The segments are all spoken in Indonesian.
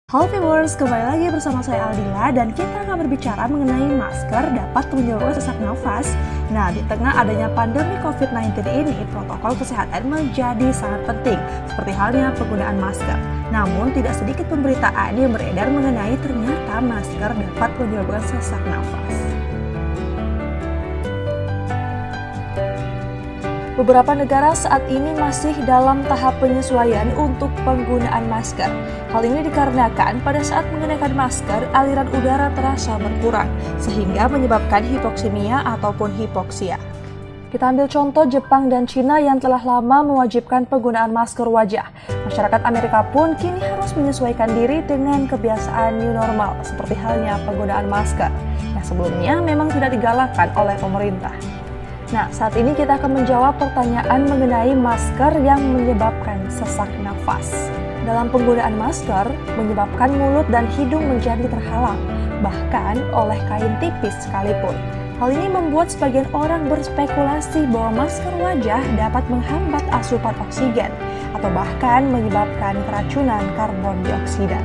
Halo viewers, kembali lagi bersama saya Aldila dan kita akan berbicara mengenai masker dapat menyebabkan sesak nafas. Nah, di tengah adanya pandemi COVID-19 ini, protokol kesehatan menjadi sangat penting, seperti halnya penggunaan masker. Namun, tidak sedikit pemberitaan yang beredar mengenai ternyata masker dapat menyebabkan sesak nafas. Beberapa negara saat ini masih dalam tahap penyesuaian untuk penggunaan masker. Hal ini dikarenakan pada saat mengenakan masker, aliran udara terasa berkurang, sehingga menyebabkan hipoksemia ataupun hipoksia. Kita ambil contoh Jepang dan Cina yang telah lama mewajibkan penggunaan masker wajah. Masyarakat Amerika pun kini harus menyesuaikan diri dengan kebiasaan new normal, seperti halnya penggunaan masker, yang sebelumnya memang tidak digalakkan oleh pemerintah. Nah, saat ini kita akan menjawab pertanyaan mengenai masker yang menyebabkan sesak nafas. Dalam penggunaan masker, menyebabkan mulut dan hidung menjadi terhalang, bahkan oleh kain tipis sekalipun. Hal ini membuat sebagian orang berspekulasi bahwa masker wajah dapat menghambat asupan oksigen, atau bahkan menyebabkan keracunan karbon dioksida.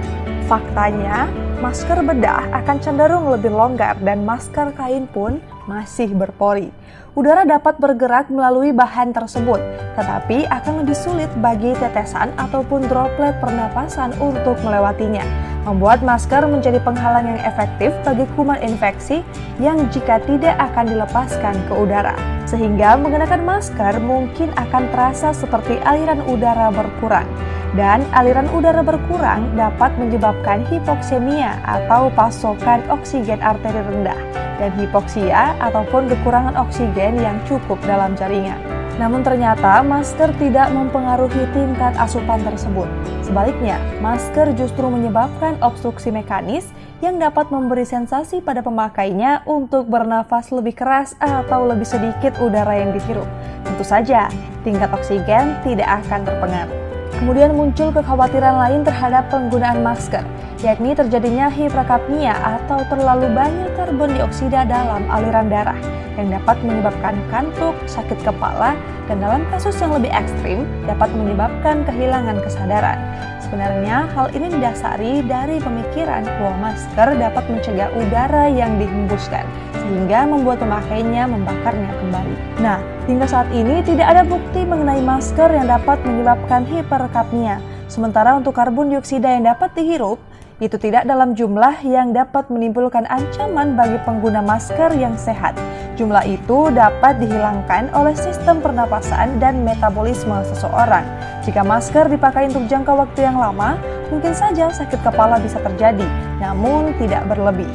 Faktanya, masker bedah akan cenderung lebih longgar dan masker kain pun masih berpori. Udara dapat bergerak melalui bahan tersebut, tetapi akan lebih sulit bagi tetesan ataupun droplet pernapasan untuk melewatinya, membuat masker menjadi penghalang yang efektif bagi kuman infeksi yang jika tidak akan dilepaskan ke udara. Sehingga mengenakan masker mungkin akan terasa seperti aliran udara berkurang. Dan aliran udara berkurang dapat menyebabkan hipoksemia atau pasokan oksigen arteri rendah dan hipoksia ataupun kekurangan oksigen yang cukup dalam jaringan. Namun ternyata masker tidak mempengaruhi tingkat asupan tersebut. Sebaliknya, masker justru menyebabkan obstruksi mekanis yang dapat memberi sensasi pada pemakainya untuk bernafas lebih keras atau lebih sedikit udara yang dihirup. Tentu saja, tingkat oksigen tidak akan terpengaruh. Kemudian muncul kekhawatiran lain terhadap penggunaan masker, yakni terjadinya hiperkapnia atau terlalu banyak karbon dioksida dalam aliran darah yang dapat menyebabkan kantuk, sakit kepala, dan dalam kasus yang lebih ekstrim dapat menyebabkan kehilangan kesadaran. Sebenarnya hal ini didasari dari pemikiran bahwa masker dapat mencegah udara yang dihembuskan, sehingga membuat pemakainya membakarnya kembali. Nah, hingga saat ini tidak ada bukti mengenai masker yang dapat menyebabkan hiperkapnia. Sementara untuk karbon dioksida yang dapat dihirup, itu tidak dalam jumlah yang dapat menimbulkan ancaman bagi pengguna masker yang sehat. Jumlah itu dapat dihilangkan oleh sistem pernapasan dan metabolisme seseorang. Jika masker dipakai untuk jangka waktu yang lama, mungkin saja sakit kepala bisa terjadi, namun tidak berlebih.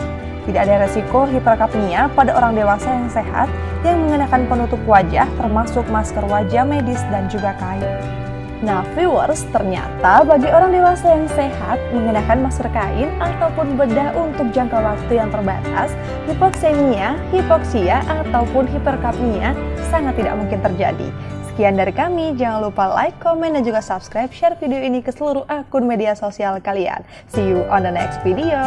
Tidak ada resiko hiperkapnia pada orang dewasa yang sehat yang mengenakan penutup wajah termasuk masker wajah medis dan juga kain. Nah viewers, ternyata bagi orang dewasa yang sehat, mengenakan masker kain ataupun bedah untuk jangka waktu yang terbatas, hipoksemia, hipoksia, ataupun hiperkapnia sangat tidak mungkin terjadi. Sekian dari kami, jangan lupa like, komen, dan juga subscribe, share video ini ke seluruh akun media sosial kalian. See you on the next video.